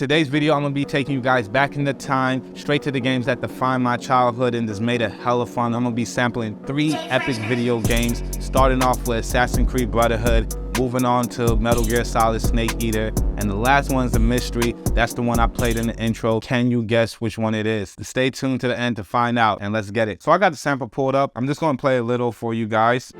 today's video, I'm gonna be taking you guys back in the time, straight to the games that define my childhood and just made it hella fun. I'm gonna be sampling 3 epic video games, starting off with Assassin's Creed Brotherhood, moving on to Metal Gear Solid Snake Eater, and the last one's a mystery. That's the one I played in the intro. Can you guess which one it is? Stay tuned to the end to find out, and let's get it. So I got the sample pulled up. I'm just gonna play a little for you guys.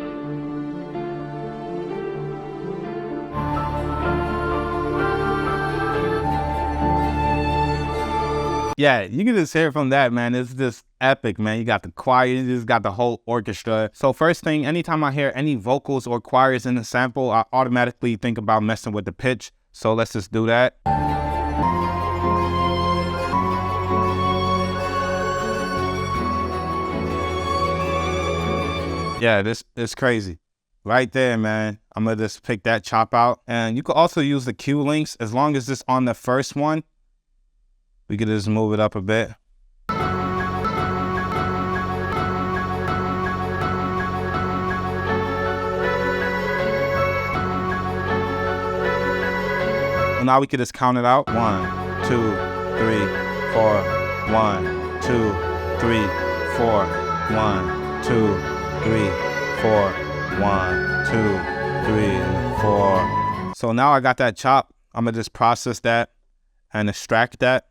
Yeah, you can just hear from that, man. It's just epic, man. You got the choir, you just got the whole orchestra. So first thing, anytime I hear any vocals or choirs in the sample, I automatically think about messing with the pitch. So let's just do that. Yeah, this is crazy. Right there, man. I'm gonna just pick that chop out. And you can also use the cue links as long as it's on the first one. We could just move it up a bit. Well, now we could just count it out. 1, 2, 3, 4. 1, 2, 3, 4. 1, 2, 3, 4. 1, 2, 3, 4. So now I got that chop. I'm gonna just process that and extract that.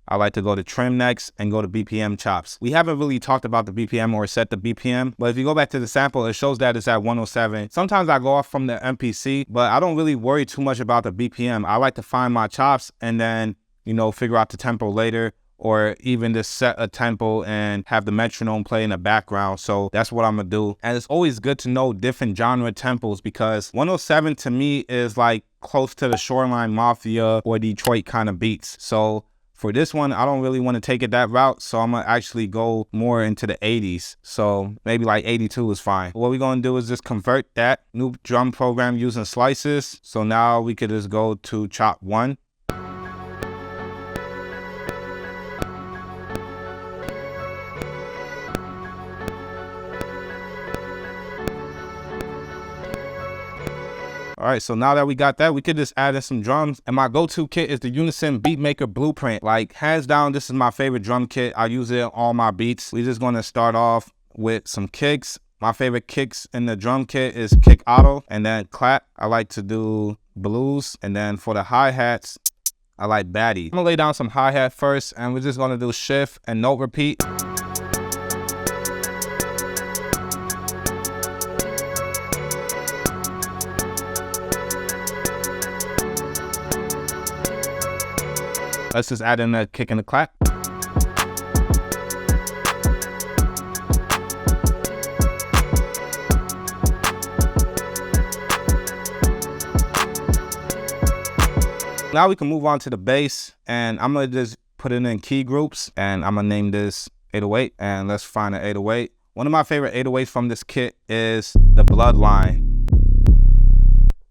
I like to go to trim next and go to BPM chops. We haven't really talked about the BPM or set the BPM, but if you go back to the sample, it shows that it's at 107. Sometimes I go off from the MPC, but I don't really worry too much about the BPM. I like to find my chops and then, you know, figure out the tempo later, or even just set a tempo and have the metronome play in the background. So that's what I'm gonna do. And it's always good to know different genre tempos because 107 to me is like close to the Shoreline Mafia or Detroit kind of beats. So for this one, I don't really want to take it that route, so I'm gonna actually go more into the 80s. So maybe like 82 is fine. What we're gonna do is just convert that new drum program using slices. So now we could just go to chop 1. All right, so now that we got that, we could just add in some drums. And my go-to kit is the Unison Beatmaker Blueprint. Like, hands down, this is my favorite drum kit. I use it on all my beats. We're just gonna start off with some kicks. My favorite kicks in the drum kit is kick auto and then clap. I like to do blues. And then for the hi-hats, I like baddie. I'm gonna lay down some hi-hat first, and we're just gonna do shift and note repeat. Let's just add in a kick and a clap. Now we can move on to the bass, and I'm gonna just put it in key groups, and I'm gonna name this 808, and let's find an 808. One of my favorite 808s from this kit is the Bloodline,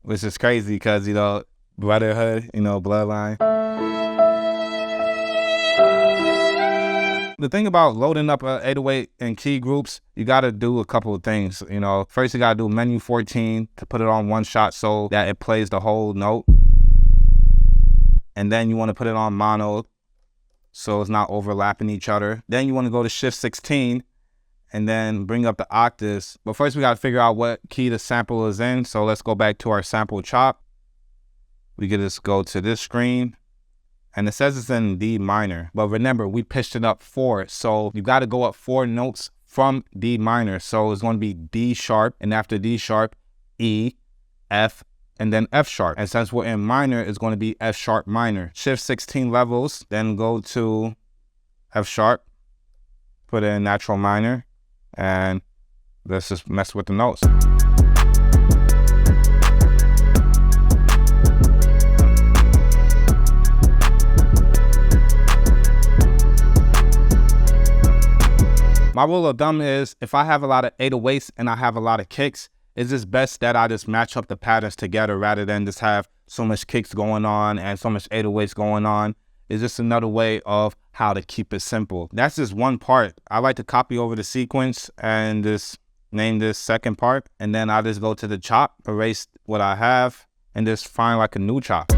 which is crazy because, you know, Brotherhood, you know, Bloodline. The thing about loading up a 808 in key groups, you got to do a couple of things. You know, first you got to do menu 14 to put it on one shot so that it plays the whole note. And then you want to put it on mono so it's not overlapping each other. Then you want to go to shift 16 and then bring up the octaves. But first we got to figure out what key the sample is in. So let's go back to our sample chop. We can just go to this screen. And it says it's in D minor, but remember, we pitched it up 4. So you got to go up 4 notes from D minor. So it's going to be D sharp, and after D sharp, E, F, and then F sharp. And since we're in minor, it's going to be F sharp minor. Shift 16 levels, then go to F sharp, put in natural minor, and let's just mess with the notes. My rule of thumb is if I have a lot of 808s and I have a lot of kicks, it's just best that I just match up the patterns together rather than just have so much kicks going on and so much 808s going on. It's just another way of how to keep it simple. That's just one part. I like to copy over the sequence and just name this second part. And then I just go to the chop, erase what I have, and just find like a new chop.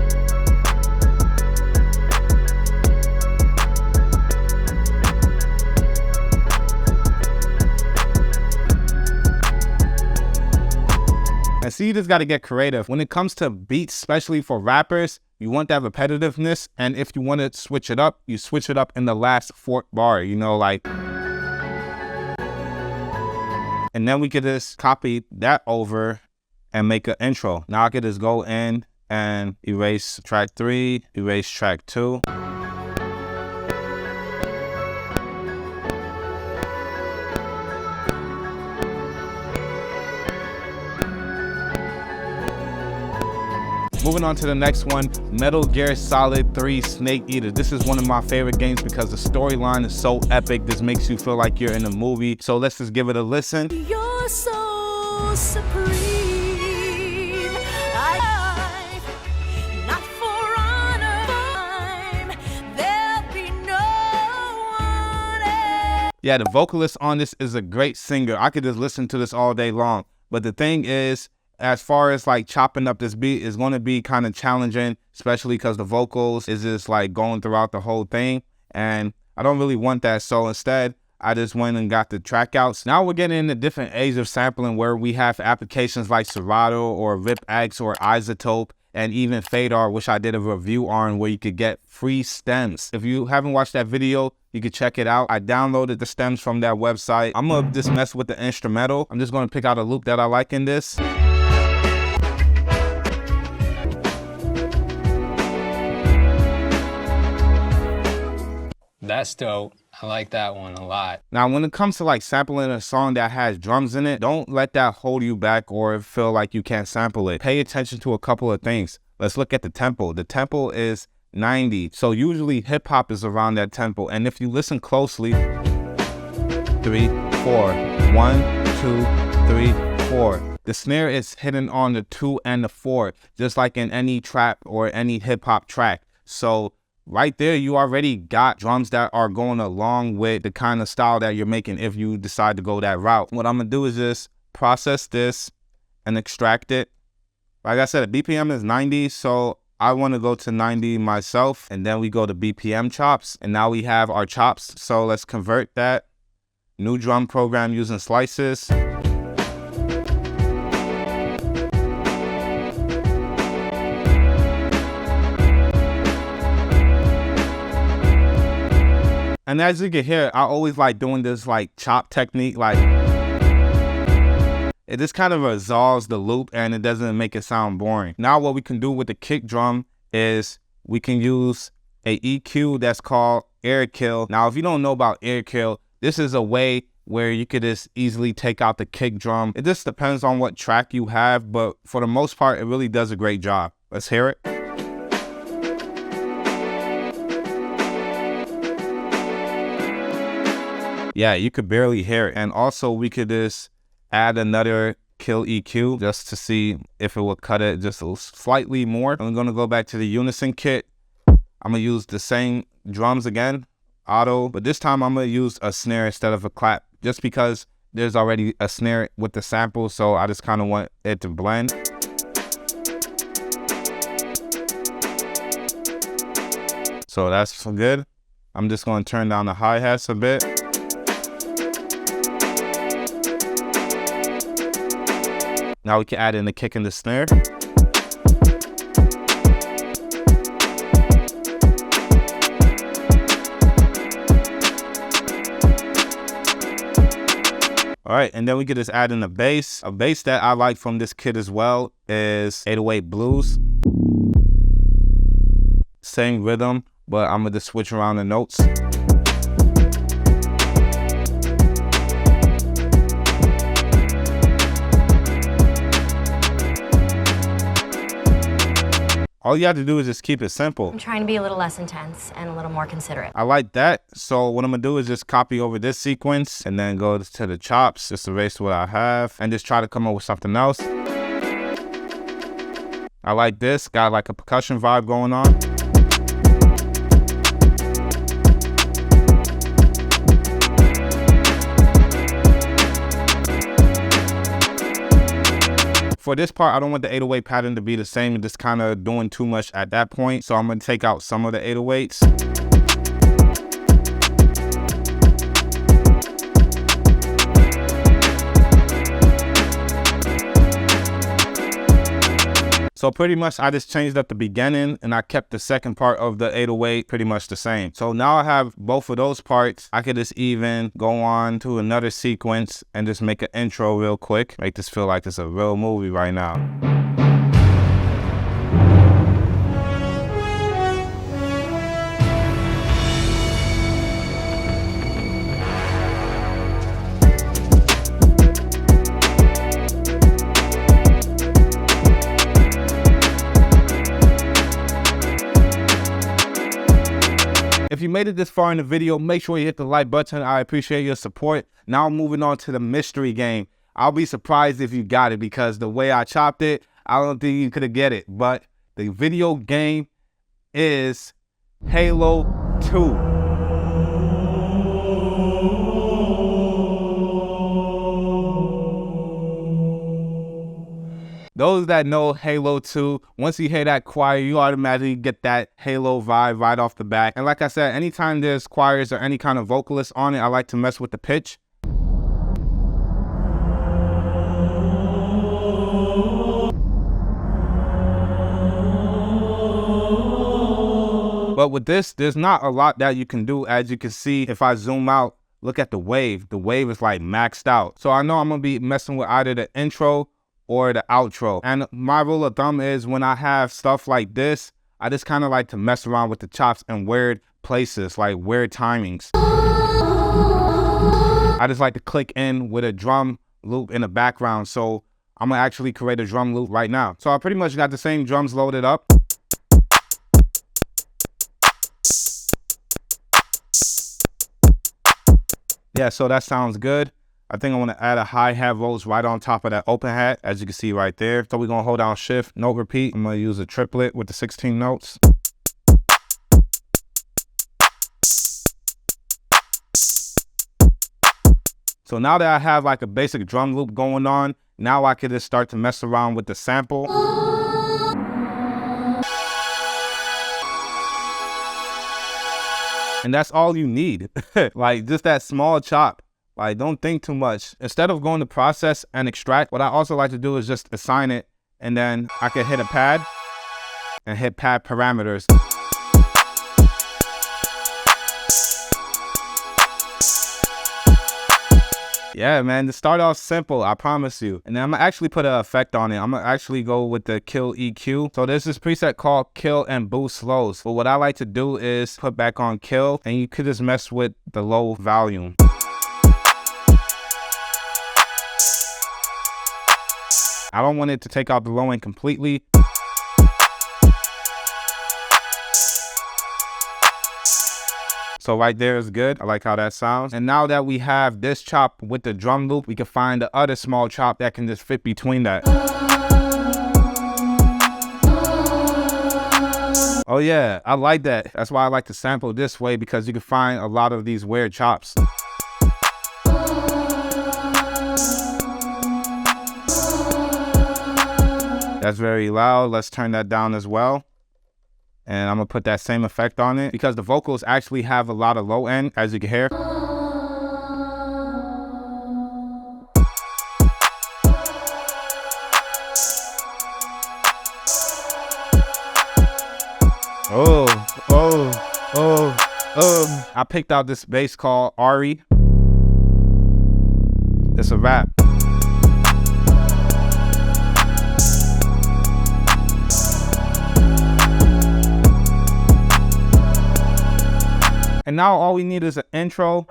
And see, you just got to get creative. When it comes to beats, especially for rappers, you want that repetitiveness. And if you want to switch it up, you switch it up in the last fourth bar, you know, like. And then we could just copy that over and make an intro. Now I could just go in and erase track 3, erase track 2. Moving on to the next one, Metal Gear Solid 3 Snake Eater. This is one of my favorite games because the storyline is so epic. This makes you feel like you're in a movie. So let's just give it a listen. You're so supreme. Not for honor. There'll be no one else. Yeah, the vocalist on this is a great singer. I could just listen to this all day long. But the thing is, as far as like chopping up this beat is going to be kind of challenging, especially because the vocals is just like going throughout the whole thing. And I don't really want that. So instead, I just went and got the track outs. Now we're getting into different age of sampling where we have applications like Serato or RipX or Isotope and even Fadar, which I did a review on, where you could get free stems. If you haven't watched that video, you can check it out. I downloaded the stems from that website. I'm gonna just mess with the instrumental. I'm just gonna pick out a loop that I like in this. That's dope. I like that one a lot. Now, when it comes to like sampling a song that has drums in it, don't let that hold you back or feel like you can't sample it. Pay attention to a couple of things. Let's look at the tempo. The tempo is 90. So usually hip hop is around that tempo. And if you listen closely, 3, 4, 1, 2, 3, 4. The snare is hidden on the 2 and the 4, just like in any trap or any hip hop track. So right there, you already got drums that are going along with the kind of style that you're making if you decide to go that route. What I'm gonna do is just process this and extract it. Like I said, the BPM is 90, so I want to go to 90 myself, and then we go to BPM chops, and now we have our chops. So let's convert that. New drum program using slices. And as you can hear, I always like doing this like chop technique. Like it just kind of resolves the loop and it doesn't make it sound boring. Now what we can do with the kick drum is we can use a EQ that's called air kill. Now, if you don't know about air kill, this is a way where you could just easily take out the kick drum. It just depends on what track you have, but for the most part, it really does a great job. Let's hear it. Yeah, you could barely hear it. And also we could just add another kill EQ just to see if it will cut it just slightly more. I'm gonna go back to the Unison kit. I'm gonna use the same drums again, auto, but this time I'm gonna use a snare instead of a clap, just because there's already a snare with the sample, so I just kind of want it to blend. So that's good. I'm just gonna turn down the hi-hats a bit. Now we can add in the kick and the snare. All right, and then we could just add in a bass. A bass that I like from this kit as well is 808 Blues. Same rhythm, but I'm gonna just switch around the notes. All you have to do is just keep it simple. I'm trying to be a little less intense and a little more considerate. I like that. So what I'm gonna do is just copy over this sequence and then go to the chops, just erase what I have and just try to come up with something else. I like this, got like a percussion vibe going on. For this part, I don't want the 808 pattern to be the same and just kind of doing too much at that point. So I'm going to take out some of the 808s. So pretty much I just changed up the beginning and I kept the second part of the 808 pretty much the same. So now I have both of those parts. I could just even go on to another sequence and just make an intro real quick. Make this feel like it's a real movie right now. If you made it this far in the video, make sure you hit the like button. I appreciate your support. Now moving on to the mystery game. I'll be surprised if you got it because the way I chopped it, I don't think you could have get it. But the video game is Halo 2. Those that know Halo 2, once you hear that choir, you automatically get that Halo vibe right off the bat. And like I said, anytime there's choirs or any kind of vocalists on it, I like to mess with the pitch. But with this, there's not a lot that you can do. As you can see, if I zoom out, look at the wave. The wave is like maxed out. So I know I'm gonna be messing with either the intro or the outro. And my rule of thumb is when I have stuff like this, I just kind of like to mess around with the chops in weird places, like weird timings. I just like to click in with a drum loop in the background. So I'm gonna actually create a drum loop right now. So I pretty much got the same drums loaded up. Yeah, so that sounds good. I think I want to add a hi-hat rolls right on top of that open hat, as you can see right there. So we're going to hold down shift, note repeat. I'm going to use a triplet with the 16 notes. So now that I have like a basic drum loop going on, now I can just start to mess around with the sample. And that's all you need. Like just that small chop. Like, don't think too much. Instead of going to process and extract, what I also like to do is just assign it, and then I can hit a pad and hit pad parameters. Yeah, man, to start off simple, I promise you. And then I'm gonna actually put an effect on it. I'm gonna actually go with the kill EQ. So there's this preset called kill and boost slows. But what I like to do is put back on kill, and you could just mess with the low volume. I don't want it to take out the low end completely. So right there is good. I like how that sounds. And now that we have this chop with the drum loop, we can find the other small chop that can just fit between that. Oh yeah, I like that. That's why I like to sample this way, because you can find a lot of these weird chops. That's very loud. Let's turn that down as well. And I'm gonna put that same effect on it because the vocals actually have a lot of low end, as you can hear. I picked out this bass called Ari. It's a rap. And now all we need is an intro.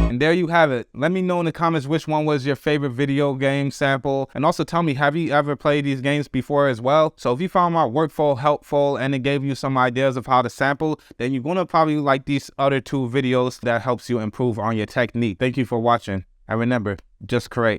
And there you have it. Let me know in the comments which one was your favorite video game sample. And also tell me, have you ever played these games before as well? So if you found my workflow helpful and it gave you some ideas of how to sample, then you're going to probably like these other two videos that helps you improve on your technique. Thank you for watching. And remember, just create.